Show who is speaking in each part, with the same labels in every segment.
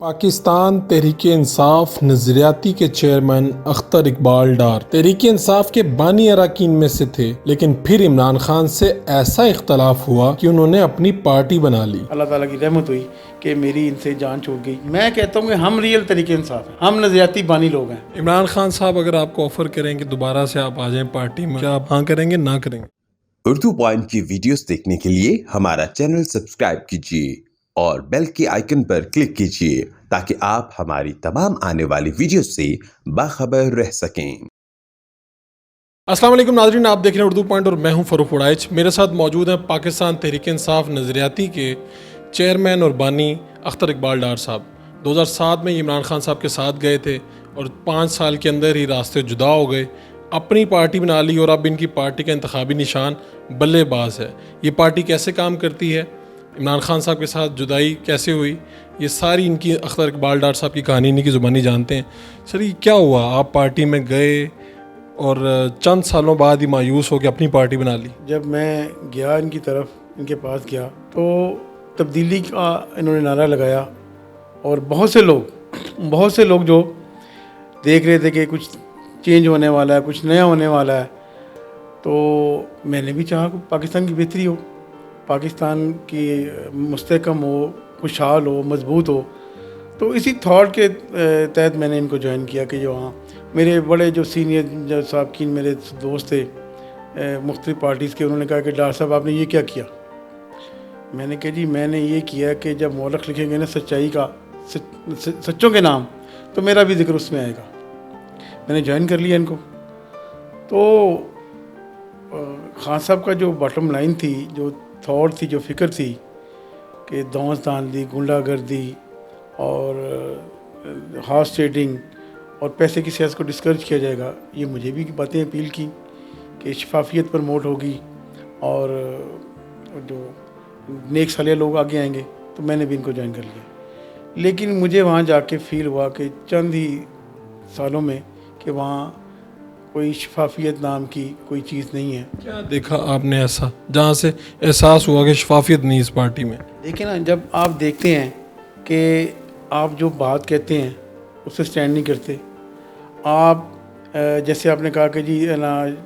Speaker 1: پاکستان تحریک انصاف نظریاتی کے چیئرمین اختر اقبال ڈار تحریک انصاف کے بانی اراکین میں سے تھے، لیکن پھر عمران خان سے ایسا اختلاف ہوا کہ انہوں نے اپنی پارٹی بنا لی۔
Speaker 2: اللہ تعالیٰ کی رحمت ہوئی کہ میری ان سے جان چھوٹ گئی۔ میں کہتا ہوں کہ ہم ریئل تحریک انصاف ہیں، ہم نظریاتی بانی لوگ ہیں۔
Speaker 1: عمران خان صاحب اگر آپ کو آفر کریں کہ دوبارہ سے آپ آ جائیں پارٹی میں، کیا آپ ہاں کریں گے نہ کریں گے؟
Speaker 3: اردو پوائنٹ کی ویڈیوز دیکھنے کے لیے ہمارا چینل سبسکرائب کیجیے اور بیل کے آئیکن پر کلک کیجیے تاکہ آپ ہماری تمام آنے والی ویڈیوز سے باخبر رہ سکیں۔
Speaker 1: السلام علیکم ناظرین، آپ دیکھ رہے ہیں اردو پوائنٹ اور میں ہوں فروخ وڑائچ۔ میرے ساتھ موجود ہیں پاکستان تحریک انصاف نظریاتی کے چیئرمین اور بانی اختر اقبال ڈار صاحب۔ 2007 میں عمران خان صاحب کے ساتھ گئے تھے اور 5 سال کے اندر ہی راستے جدا ہو گئے، اپنی پارٹی بنا لی اور اب ان کی پارٹی کا انتخابی نشان بلے باز ہے۔ یہ پارٹی کیسے کام کرتی ہے، عمران خان صاحب کے ساتھ جدائی کیسے ہوئی، یہ ساری ان کی اختر اقبال ڈار صاحب کی کہانی ان کی زبانی جانتے ہیں۔ سر یہ کیا ہوا، آپ پارٹی میں گئے اور چند سالوں بعد ہی مایوس ہو کے اپنی پارٹی بنا لی؟
Speaker 2: جب میں گیا ان کی طرف، ان کے پاس گیا تو تبدیلی کا انہوں نے نعرہ لگایا اور بہت سے لوگ جو دیکھ رہے تھے کہ کچھ چینج ہونے والا ہے، کچھ نیا ہونے والا ہے، تو میں نے بھی چاہا کہ پاکستان کی بہتری ہو، پاکستان کی مستحکم ہو، خوشحال ہو، مضبوط ہو۔ تو اسی تھاٹ کے تحت میں نے ان کو جوائن کیا کہ جو ہاں میرے بڑے جو سینئر جو سابقین میرے دوست تھے مختلف پارٹیز کے، انہوں نے کہا کہ ڈار صاحب آپ نے یہ کیا کیا؟ میں نے کہا جی میں نے یہ کیا کہ جب مورخ لکھیں گے نا سچائی کا، سچوں کے نام، تو میرا بھی ذکر اس میں آئے گا۔ میں نے جوائن کر لیا ان کو۔ تو خان صاحب کا جو باٹم لائن تھی، جو تھاٹ تھی، جو فکر تھی کہ دونس دھاندلی، گنڈا گردی اور ہارس ٹریڈنگ اور پیسے کی سیاست کو ڈسکریج کیا جائے گا، یہ مجھے بھی باتیں اپیل کی کہ شفافیت پروموٹ ہوگی اور جو نیک صالح لوگ آگے آئیں گے، تو میں نے بھی ان کو جوائن کر لیا۔ لیکن مجھے وہاں جا کے فیل ہوا کہ چند ہی سالوں میں کہ وہاں کوئی شفافیت نام کی کوئی چیز نہیں ہے۔
Speaker 1: کیا دیکھا آپ نے ایسا جہاں سے احساس ہوا کہ شفافیت نہیں اس پارٹی میں؟
Speaker 2: دیکھیں نا، جب آپ دیکھتے ہیں کہ آپ جو بات کہتے ہیں اس سے سٹینڈ نہیں کرتے، آپ جیسے آپ نے کہا کہ جی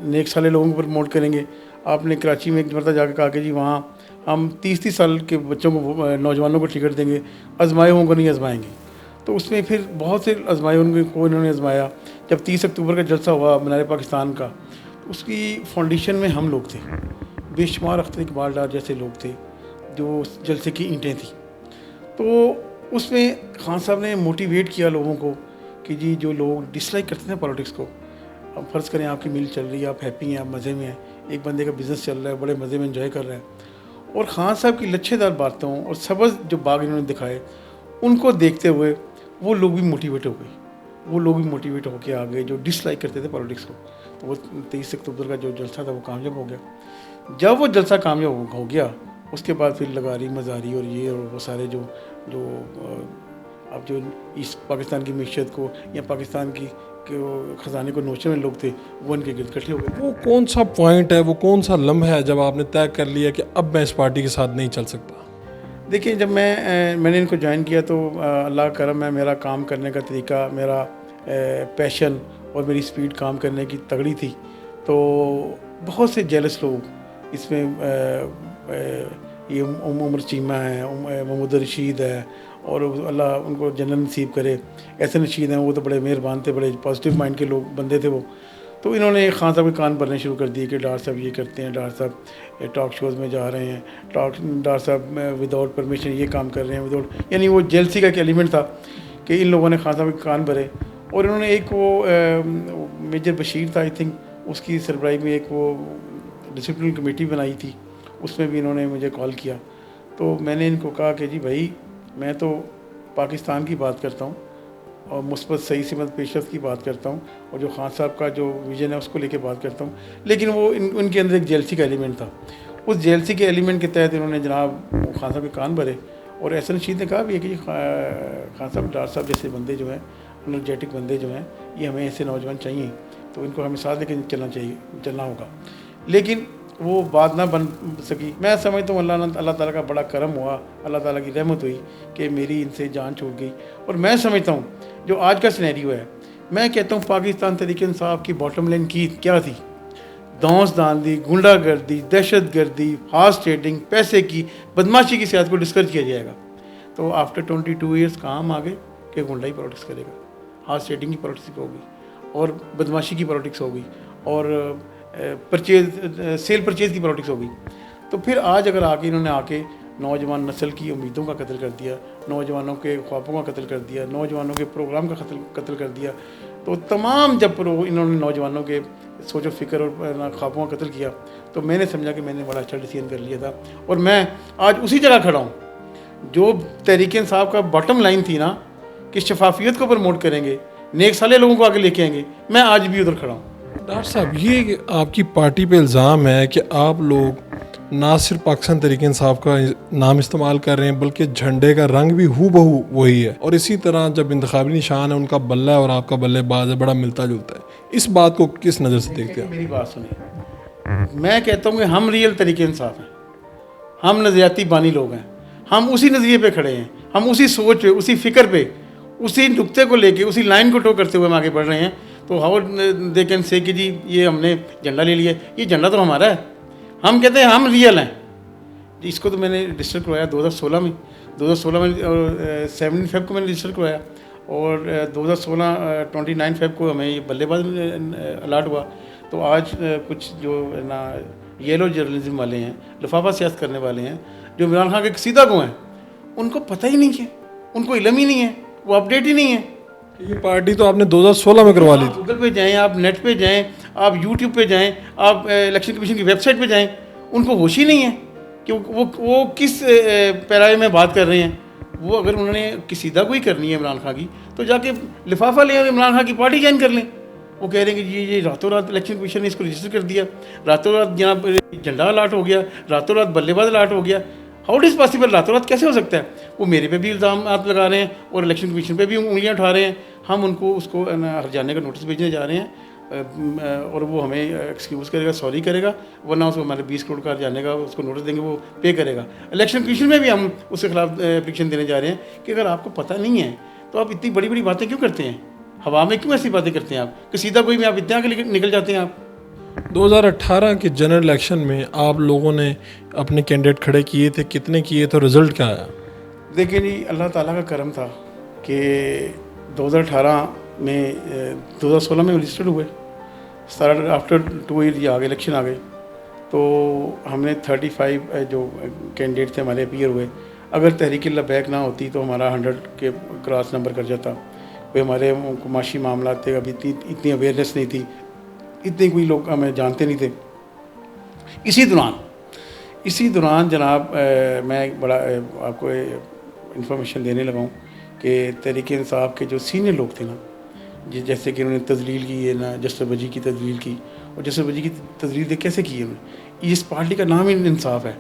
Speaker 2: نیک صالح لوگوں کو پروموٹ کریں گے، آپ نے کراچی میں ایک مرتبہ جا کے کہا کہ جی وہاں ہم 30 سال کے بچوں کو، نوجوانوں کو ٹکٹ دیں گے، آزمائے ہوں کو نہیں آزمائیں گے۔ تو اس میں پھر بہت سے آزمائے ان کو انہوں نے آزمایا۔ جب 30 اکتوبر کا جلسہ ہوا مینار پاکستان کا، تو اس کی فاؤنڈیشن میں ہم لوگ تھے، بے شمار اختر اقبال ڈار جیسے لوگ تھے جو اس جلسے کی اینٹیں تھیں۔ تو اس میں خان صاحب نے موٹیویٹ کیا لوگوں کو کہ جی جو لوگ ڈس لائک کرتے ہیں پالیٹکس کو، اب فرض کریں آپ کی میل چل رہی ہے، آپ ہیپی ہیں، آپ مزے میں ہیں، ایک بندے کا بزنس چل رہا ہے، بڑے مزے میں انجوائے کر رہا ہے، اور خان صاحب کی لچھے دار باتوں اور سبز جو باغ انہوں نے دکھائے ان کو دیکھتے ہوئے وہ لوگ بھی موٹیویٹ ہو گئے، وہ لوگ بھی موٹیویٹ ہو کے آ گئے جو ڈس لائک کرتے تھے پالیٹکس کو۔ تو وہ 23 اکتوبر کا جو جلسہ تھا وہ کامیاب ہو گیا۔ جب وہ جلسہ کامیاب ہو گیا، اس کے بعد پھر لگاری مزاری اور یہ اور وہ سارے جو اب جو اس پاکستان کی معیشت کو یا پاکستان کی خزانے کو نوچنے میں لوگ تھے، وہ ان کے گرد اکٹھے ہو گئے۔
Speaker 1: وہ کون سا پوائنٹ ہے، وہ کون سا لمحہ ہے جب آپ نے طے کر لیا کہ اب میں اس پارٹی کے ساتھ نہیں چل سکتا؟
Speaker 2: دیکھیں، جب میں نے ان کو جوائن کیا تو اللہ کا کرم ہے، میرا کام کرنے کا طریقہ، میرا پیشن اور میری سپیڈ کام کرنے کی تگڑی تھی۔ تو بہت سے جیلس لوگ اس میں، یہ عمر چیمہ ہے، محمود رشید ہے، اور اللہ ان کو جنت نصیب کرے، ایسے رشید ہیں، وہ تو بڑے مہربان تھے، بڑے پازیٹیو مائنڈ کے لوگ بندے تھے وہ۔ تو انہوں نے خان صاحب کے کان بھرنے شروع کر دیے کہ ڈار صاحب یہ کرتے ہیں، ڈار صاحب ٹاک شوز میں جا رہے ہیں، ڈار صاحب وداؤٹ پرمیشن یہ کام کر رہے ہیں، یعنی وہ جیلسی کا ایک ایلیمنٹ تھا کہ ان لوگوں نے خان صاحب کے کان بھرے۔ اور انہوں نے ایک وہ میجر بشیر تھا آئی تھنک، اس کی سربراہی میں ایک وہ ڈسپلن کمیٹی بنائی تھی، اس میں بھی انہوں نے مجھے کال کیا۔ تو میں نے ان کو کہا کہ جی بھائی میں تو پاکستان کی بات کرتا ہوں اور مثبت صحیح سمت پیش رفت کی بات کرتا ہوں، اور جو خان صاحب کا جو ویژن ہے اس کو لے کے بات کرتا ہوں، لیکن وہ ان کے اندر ایک جیلسی کا ایلیمنٹ تھا۔ اس جیلسی کے ایلیمنٹ کے تحت انہوں نے جناب خان صاحب کے کان بھرے۔ اور احسن رشید نے کہا بھی ہے کہ خان صاحب، ڈار صاحب جیسے بندے جو ہیں، انرجیٹک بندے جو ہیں، یہ ہمیں ایسے نوجوان چاہیے، تو ان کو ہمیں ساتھ لے کے چلنا ہوگا۔ لیکن وہ بات نہ بن سکی. میں سمجھتا ہوں اللہ تعالیٰ کا بڑا کرم ہوا, اللہ تعالیٰ کی رحمت ہوئی کہ میری ان سے جان چھوٹ گئی. اور میں سمجھتا ہوں جو آج کا سینیریو ہے, میں کہتا ہوں پاکستان تحریک انصاف کی باٹم لائن کی کیا تھی؟ دھونس داندی, گنڈا گردی, دہشت گردی, ہارس ٹریڈنگ, پیسے کی بدماشی کی سیاست کو ڈسکریج کیا جائے گا. تو آفٹر 22 ایئرس کہاں ہم آگے کہ گنڈائی پالیٹکس کرے گا, ہارس ٹریڈنگ کی پالیٹکس ہوگی, اور بدماشی کی پالیٹکس ہوگی, اور سیل پرچیز کی پالیٹکس ہوگی. تو پھر آج اگر انہوں نے آ کے نوجوان نسل کی امیدوں کا قتل کر دیا, نوجوانوں کے خوابوں کا قتل کر دیا, نوجوانوں کے پروگرام کا قتل کر دیا, تو تمام جب انہوں نے نوجوانوں کے سوچ و فکر اور خوابوں کا قتل کیا, تو میں نے سمجھا کہ میں نے بڑا اچھا ڈیسیژن کر لیا تھا. اور میں آج اسی جگہ کھڑا ہوں جو تحریک انصاف کا باٹم لائن تھی نا کہ شفافیت کو پروموٹ کریں گے, نیک صالح لوگوں کو آگے لے کے آئیں گے, میں آج بھی ادھر کھڑا ہوں.
Speaker 1: ڈاکٹر صاحب, یہ آپ کی پارٹی پہ الزام ہے کہ آپ لوگ نہ صرف پاکستان تحریک انصاف کا نام استعمال کر رہے ہیں بلکہ جھنڈے کا رنگ بھی ہو بہو وہی ہے, اور اسی طرح جب انتخابی نشان ہے ان کا بلہ اور آپ کا بلے باز ہے بڑا ملتا جلتا ہے. اس بات کو کس نظر سے دیکھتے ہیں؟
Speaker 2: میری بات سنیں, میں کہتا ہوں کہ ہم ریئل تحریک انصاف ہیں, ہم نظریاتی بانی لوگ ہیں, ہم اسی نظریے پہ کھڑے ہیں, ہم اسی سوچ پہ, اسی فکر پہ, اسی نقطے کو لے کے, اسی لائن کو ٹو کرتے ہوئے ہم آگے بڑھ رہے ہیں. تو ہاؤ دے کین سے کہ جی یہ ہم نے جھنڈا لے لیا, یہ جھنڈا تو ہمارا ہے. ہم کہتے ہیں ہم ریئل ہیں. اس کو تو میں نے رجسٹر کروایا 2016 میں 17 فیب کو میں نے رجسٹر کروایا, اور 2016 29 فیب کو ہمیں یہ بلے باز الاٹ ہوا. تو آج کچھ جو نا یلو جرنلزم والے ہیں, لفافہ سیاست کرنے والے ہیں, جو عمران خان کے قصیدہ کو ہیں, ان کو پتہ ہی نہیں ہے, ان کو علم ہی نہیں ہے, وہ اپڈیٹ ہی نہیں ہے.
Speaker 1: یہ پارٹی تو آپ نے 2016 میں کروا لی تھی.
Speaker 2: گوگل پہ جائیں, آپ نیٹ پہ جائیں, آپ یوٹیوب پہ جائیں, آپ الیکشن کمیشن کی ویب سائٹ پہ جائیں, ان کو ہوش ہی نہیں ہے کہ وہ کس پیرائے میں بات کر رہے ہیں. وہ اگر انہوں نے قصیدہ کو ہی کرنی ہے عمران خان کی, تو جا کے لفافہ لیں اور عمران خان کی پارٹی جوائن کر لیں. وہ کہہ رہے ہیں کہ یہ راتوں رات الیکشن کمیشن نے اس کو رجسٹر کر دیا, راتوں رات جناب جھنڈا الاٹ ہو گیا, راتوں رات بلے باز الاٹ ہو گیا. How it is possible? راتوں رات کیسے ہو سکتا ہے؟ وہ میرے پہ بھی الزامات لگا رہے ہیں اور الیکشن کمیشن پہ بھی انگلیاں اٹھا رہے ہیں. ہم ان کو اس کو ہرجانے کا نوٹس بھیجنے جا رہے ہیں, اور وہ ہمیں ایکسکیوز کرے گا, سوری کرے گا, ورنہ اس کو ہمارے 20 کروڑ کا ہرجانے کا اس کو نوٹس دیں گے, وہ پے کرے گا. الیکشن کمیشن میں بھی ہم اس کے خلاف اپلیکیشن دینے جا رہے ہیں کہ اگر آپ کو پتہ نہیں ہے تو آپ اتنی بڑی بڑی باتیں کیوں کرتے ہیں, ہوا میں کیوں ایسی باتیں کرتے ہیں آپ, قصیدہ کوئی میں آپ اتنے آگے نکل جاتے ہیں. آپ
Speaker 1: 2018 کے جنرل الیکشن میں آپ لوگوں نے اپنے کینڈیڈیٹ کھڑے کیے تھے, کتنے کیے تھے, رزلٹ کیا آیا؟
Speaker 2: دیکھیں جی, اللہ تعالیٰ کا کرم تھا کہ 2018 میں 2016 میں رجسٹرڈ ہوئے, آفٹر 2 ایئر آگے الیکشن آ گئے, تو ہم نے 35 جو کینڈیڈیٹ تھے ہمارے اپیئر ہوئے. اگر تحریک لبیک نہ ہوتی تو ہمارا 100 کے کراس نمبر کر جاتا. کوئی ہمارے معاشی معاملات تھے, ابھی اتنی اویئرنیس نہیں تھی, اتنے کوئی لوگ ہمیں جانتے نہیں تھے. اسی دوران جناب میں بڑا آپ کو انفارمیشن دینے لگا ہوں کہ تحریک انصاف کے جو سینئر لوگ تھے نا, جیسے کہ انہوں نے تذلیل کی ہے نا, جسٹر بجی کی تذلیل کی, اور جسٹر بجی کی تذلیل کیسے کی ہے انہوں نے, اس پارٹی کا نام ہی انصاف ہے.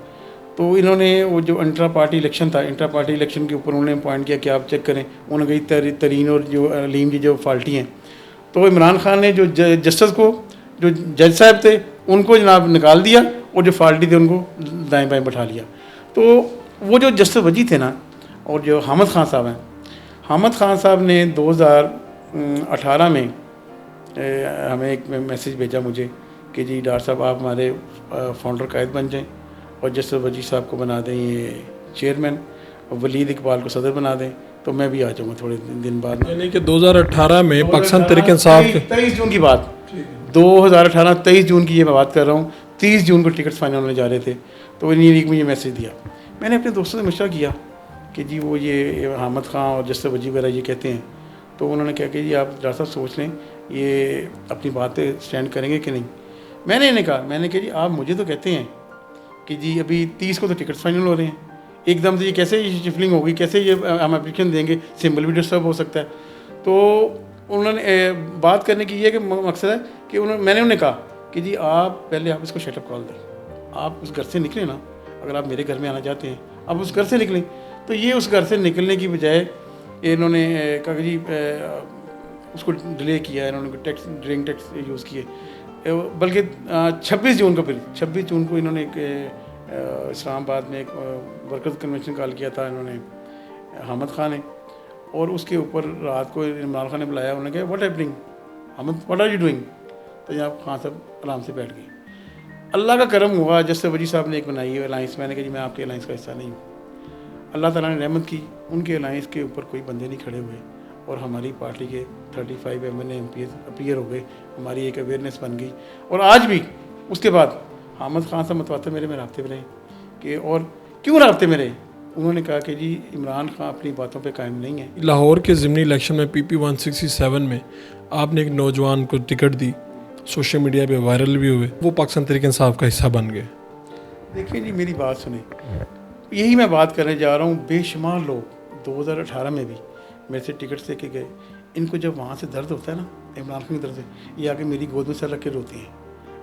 Speaker 2: تو انہوں نے وہ جو انٹرا پارٹی الیکشن تھا, انٹرا پارٹی الیکشن کے اوپر انہوں نے پوائنٹ کیا کہ آپ چیک کریں, انہوں نے کہی ترین اور جو علیم کی جو فالٹی ہیں. تو عمران خان نے جو جسٹس کو, جو جج صاحب تھے, ان کو جناب نکال دیا, اور جو فالٹی تھے ان کو دائیں بائیں بٹھا لیا. تو وہ جو جسٹس وجی تھے نا, اور جو حامد خان صاحب ہیں, حامد خان صاحب نے 2018 میں ہمیں ایک میسیج بھیجا مجھے کہ جی ڈاکٹر صاحب آپ ہمارے فاؤنڈر قائد بن جائیں, اور جسٹس وجی صاحب کو بنا دیں یہ چیئرمین, اور ولید اقبال کو صدر بنا دیں, تو میں بھی آ جاؤں گا تھوڑے دن بعد.
Speaker 1: یعنی کہ 2018 میں پاکستان تحریک انصاف
Speaker 2: 23 جون کی بات, 2018 23 جون کی یہ میں بات کر رہا ہوں. 30 جون کو ٹکٹس فائنل ہونے جا رہے تھے, تو انہیں ایک مجھے میسیج دیا. میں نے اپنے دوستوں سے مشورہ کیا کہ جی وہ یہ حامد خان اور جسٹس وجی وغیرہ یہ کہتے ہیں, تو انہوں نے کہا کہ جی آپ ڈاکٹر صاحب سوچ لیں یہ اپنی بات پہ اسٹینڈ کریں گے کہ نہیں. میں نے انہیں کہا, میں نے کہا جی آپ مجھے تو کہتے ہیں کہ جی ابھی 30 کو تو ٹکٹس فائنل ہو رہے ہیں, ایک دم سے یہ کیسے شفلنگ ہوگی, کیسے یہ ہم اپلیکیشن دیں گے, سمبل بھی ڈسٹرب ہو سکتا ہے. تو انہوں نے بات کرنے کی یہ کہ مقصد ہے کہ میں نے انہیں کہا کہ جی آپ پہلے آپ اس کو شٹ اپ کال دیں, آپ اس گھر سے نکلیں نا, اگر آپ میرے گھر میں آنا چاہتے ہیں آپ اس گھر سے نکلیں. تو یہ اس گھر سے نکلنے کی بجائے انہوں نے کہا کہ جی اس کو ڈیلے کیا, انہوں نے ٹیکس ڈرنک ٹیکس یوز کیے. بلکہ 26 جون کو، پھر 26 جون کو انہوں نے ایک اسلام آباد میں ایک ورکرز کنونشن کال کیا تھا انہوں نے، حامد خان نے، اور اس کے اوپر رات کو عمران خان نے بلایا، انہوں نے کہا what happening Hamid, what are you doing? تو جناب خان صاحب آرام سے بیٹھ گئے. اللہ کا کرم ہوا، جسٹس وجی صاحب نے ایک بنائی ہے الائنس، میں نے کہا جی میں آپ کے الائنس کا حصہ نہیں ہوں. اللہ تعالیٰ نے رحمت کی، ان کے الائنس کے اوپر کوئی بندے نہیں کھڑے ہوئے، اور ہماری پارٹی کے 35 MLA اپیئر ہو گئے، ہماری ایک اویئرنیس بن گئی. اور آج بھی اس کے بعد حامد خان صاحب متواتر میرے میں رابطے میں رہے کہ، اور کیوں رابطے میں رہے؟ انہوں نے کہا کہ جی عمران خان اپنی باتوں پہ قائم نہیں ہے.
Speaker 1: لاہور کے ضمنی الیکشن میں PP 167 میں آپ نے ایک نوجوان کو ٹکٹ دی، سوشل میڈیا پہ وائرل بھی ہوئے، وہ پاکستان تحریک انصاف کا حصہ بن گئے.
Speaker 2: دیکھیں جی میری بات سنیں، یہی میں بات کرنے جا رہا ہوں. بے شمار لوگ 2018 میں بھی میرے سے ٹکٹ لے کے گئے، ان کو جب وہاں سے درد ہوتا ہے نا عمران خان کی طرف سے، یہ آ کے میری گود میں سر رکھ کے روتے ہیں،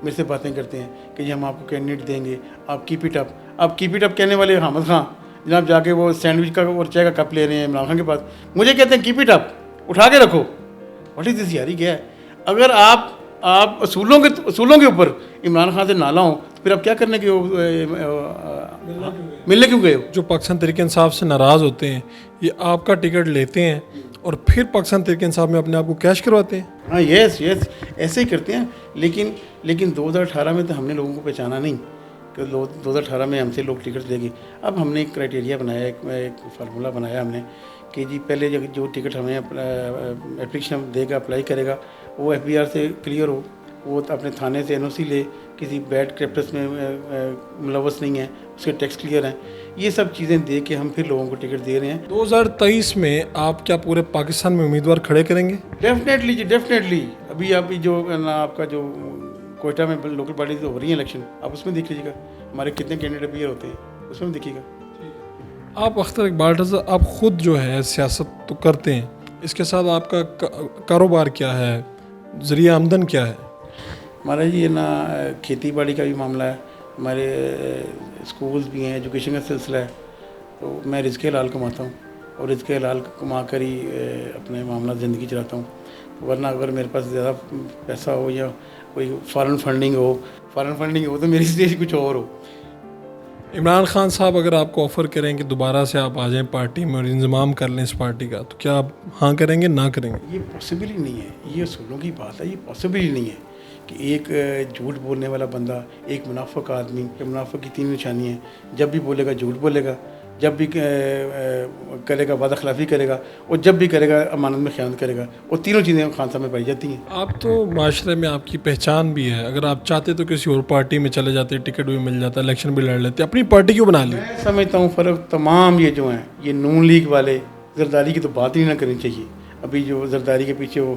Speaker 2: میرے سے باتیں کرتے ہیں کہ جی ہم آپ کو کینڈیڈیٹ دیں گے، آپ کیپ اٹ اپ. آپ کیپ اٹ اپ کہنے والے حامد خان جناب جا کے وہ سینڈوچ کا اور چائے کا کپ لے رہے ہیں عمران خان کے پاس، مجھے کہتے ہیں کیپ اٹ اپ، اٹھا کے رکھو. واٹ از دس یاری کیا ہے؟ اگر آپ اصولوں کے اوپر عمران خان سے نالا ہوں تو پھر آپ کیا کرنے کے ملنے کیوں گئے ہو؟
Speaker 1: جو پاکستان تحریک انصاف سے ناراض ہوتے ہیں، یہ آپ کا ٹکٹ لیتے ہیں اور پھر پاکستان تحریک انصاف میں اپنے آپ کو کیش کرواتے ہیں.
Speaker 2: ہاں یس ایسے ہی کرتے ہیں. لیکن 2018 میں تو ہم نے لوگوں کو پہچانا نہیں کہ 2018 میں ہم سے لوگ ٹکٹ لے گئے. اب ہم نے ایک کرائٹیریا بنایا، ایک فارمولہ بنایا ہم نے کہ جی پہلے جو ٹکٹ ہمیں اپلیکیشن دے گا، اپلائی کرے گا، وہ FBR سے کلیئر ہو، وہ اپنے تھانے سے NOC لے، کسی بیڈ کریپٹس میں ملوث نہیں ہے، اس کے ٹیکس کلیئر ہیں. یہ سب چیزیں دے کے ہم پھر لوگوں کو ٹکٹ دے رہے ہیں.
Speaker 1: 2023 میں آپ کیا پورے پاکستان میں امیدوار کھڑے کریں گے؟
Speaker 2: ڈیفینیٹلی جی ڈیفینیٹلی. ابھی جو آپ کا جو کوئٹہ میں لوکل پارٹیز ہو رہی ہیں الیکشن، آپ اس میں دیکھ لیجیے گا ہمارے کتنے کینڈیڈیٹ اپیئر ہوتے ہیں، اس میں دیکھیے گا.
Speaker 1: آپ اختر اقبال رضا، آپ خود جو ہے سیاست تو کرتے ہیں، اس کے ساتھ آپ کا کاروبار کیا ہے، ذریعہ آمدن کیا ہے؟
Speaker 2: ہمارا جی نا کھیتی باڑی کا بھی معاملہ ہے، ہمارے اسکولز بھی ہیں، ایجوکیشن کا سلسلہ ہے. تو میں رزق حلال کماتا ہوں، اور رزق حلال کما کر ہی اپنے معاملات زندگی چلاتا ہوں. ورنہ اگر میرے پاس زیادہ پیسہ ہو یا کوئی فارن فنڈنگ ہو تو میری اسٹیج کچھ اور ہو.
Speaker 1: عمران خان صاحب اگر آپ کو آفر کریں کہ دوبارہ سے آپ آ جائیں پارٹی میں اور انضمام کر لیں اس پارٹی کا، تو کیا آپ ہاں کریں گے، نہ کریں گے؟
Speaker 2: یہ پاسبل ہی نہیں ہے، یہ اصولوں کی بات ہے، یہ پاسبل ہی نہیں ہے کہ ایک جھوٹ بولنے والا بندہ، ایک منافق آدمی، منافق کی 3 نشانی ہیں، جب بھی بولے گا جھوٹ بولے گا، جب بھی کرے گا وعدہ خلافی کرے گا، اور جب بھی کرے گا امانت میں خیانت کرے گا، اور تینوں چیزیں خان صاحب میں پائی جاتی ہیں. آپ
Speaker 1: تو معاشرے میں آپ کی پہچان بھی ہے، اگر آپ چاہتے تو کسی اور پارٹی میں چلے جاتے، ٹکٹ بھی مل جاتا، الیکشن بھی لڑ لیتے، اپنی پارٹی کیوں بنا لی؟
Speaker 2: میں سمجھتا ہوں فرق تمام یہ جو ہیں، یہ نون لیگ والے، زرداری کی تو بات ہی نہ کرنی چاہیے. ابھی جو زرداری کے پیچھے وہ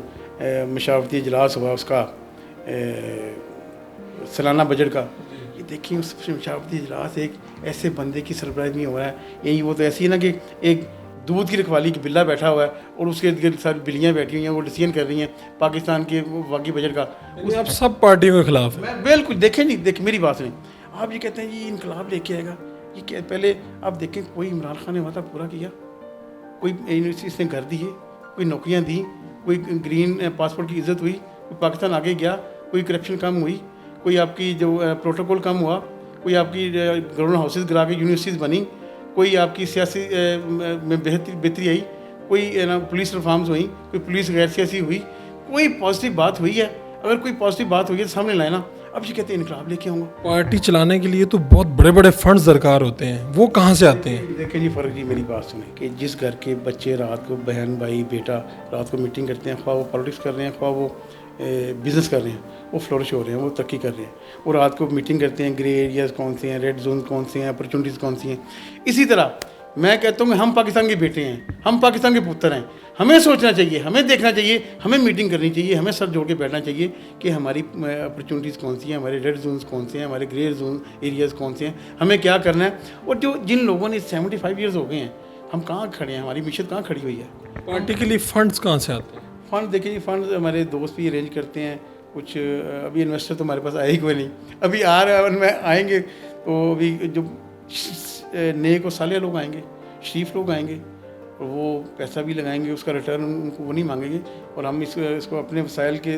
Speaker 2: مشاورتی اجلاس ہوا اس کا سالانہ بجٹ کا، یہ دیکھیں اس مشاورتی اجلاس ایک ایسے بندے کی سربراہی میں ہو رہا ہے. یہی وہ تو ایسی ہے نا کہ ایک دودھ کی رکھوالی کی بلا بیٹھا ہوا ہے اور اس کے ارد گرد ساری بلیاں بیٹھی ہوئی ہیں، وہ ڈسیزن کر رہی ہیں پاکستان کے واقعی بجٹ کا.
Speaker 1: آپ سب پارٹیوں کے خلاف ہیں؟
Speaker 2: بالکل. دیکھیں میری بات سنیں. آپ یہ کہتے ہیں جی انقلاب لے کے آئے گا، یہ کہ پہلے آپ دیکھیں کوئی عمران خان نے وعدہ پورا کیا؟ کوئی یونیورسٹی نے گھر دیے، کوئی نوکریاں دیں، کوئی گرین پاسپورٹ کی عزت ہوئی، کوئی پاکستان آگے گیا، کوئی کرپشن کم ہوئی، کوئی آپ کی جو پروٹوکول کم ہوا، کوئی آپ کی گورنمنٹ ہاؤسز گرا کے یونیورسٹیز بنی، کوئی آپ کی سیاسی میں بہتری آئی، کوئی پولیس ریفارمز ہوئیں، کوئی پولیس غیر سیاسی ہوئی، کوئی پازیٹیو بات ہوئی ہے؟ اگر کوئی پازیٹیو بات ہوئی ہے تو سامنے لائے نا. اب یہ کہتے ہیں انقلاب لے کے آؤں گا.
Speaker 1: پارٹی چلانے کے لیے تو بہت بڑے بڑے فنڈز درکار ہوتے ہیں، وہ کہاں سے آتے ہیں؟
Speaker 2: دیکھیں جی فرق جی میری بات سنیں کہ جس گھر کے بچے رات کو، بہن بھائی بیٹا رات کو میٹنگ کرتے ہیں، خواہ وہ پالیٹکس کر رہے ہیں، خواہ وہ بزنس کر رہے ہیں، وہ فلورش ہو رہے ہیں، وہ ترقی کر رہے ہیں، وہ رات کو میٹنگ کرتے ہیں، گرے ایریاز کون سے ہیں، ریڈ زون کون سے ہیں، اپرچونیٹیز کون سی ہیں. اسی طرح میں کہتا ہوں کہ ہم پاکستان کے بیٹے ہیں، ہم پاکستان کے پتر ہیں، ہمیں سوچنا چاہیے، ہمیں دیکھنا چاہیے، ہمیں میٹنگ کرنی چاہیے، ہمیں سر جوڑ کے بیٹھنا چاہیے کہ ہماری اپرچونیٹیز کون سی ہیں، ہمارے ریڈ زونز کون سے ہیں، ہمارے گرے زون ایریاز کون سے ہیں، ہمیں کیا کرنا ہے. اور جن لوگوں نے 75 ایئرز ہو گئے ہیں، ہم کہاں کھڑے ہیں، ہماری معیشت کہاں کھڑی ہوئی ہے.
Speaker 1: پارٹی کے لیے فنڈز کہاں سے آتے ہیں؟
Speaker 2: فنڈ دیکھیں جی، فنڈ ہمارے دوست بھی ارینج کرتے ہیں کچھ. ابھی انویسٹر تو ہمارے پاس آئے ہی کوئی نہیں، ابھی آ رہے ہیں، میں آئیں گے تو ابھی جو نیک و صالح لوگ آئیں گے، شریف لوگ آئیں گے، اور وہ پیسہ بھی لگائیں گے، اس کا ریٹرن ان کو وہ نہیں مانگیں گے، اور ہم اس کو اپنے وسائل کے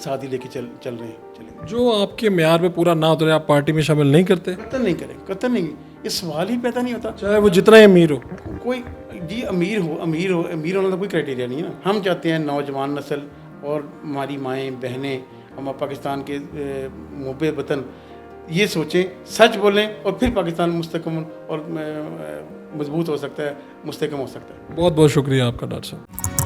Speaker 2: ساتھ ہی لے کے چل رہے ہیں. چلیں
Speaker 1: جو آپ کے معیار پہ پورا نہ اترے آپ پارٹی میں شامل نہیں کرتے؟
Speaker 2: قتل نہیں کریں, قتل نہیں, یہ سوال ہی پیدا نہیں ہوتا.
Speaker 1: چاہے وہ جتنا ہی امیر ہو.
Speaker 2: کوئی جی امیر ہونا تو کوئی کرائٹیریا نہیں ہے نا. ہم چاہتے ہیں نوجوان نسل اور ہماری مائیں بہنیں, ہم پاکستان کے محب وطن یہ سوچیں, سچ بولیں, اور پھر پاکستان مستحکم اور مضبوط ہو سکتا ہے, مستحکم ہو سکتا ہے.
Speaker 1: بہت بہت شکریہ آپ کا ڈاکٹر صاحب.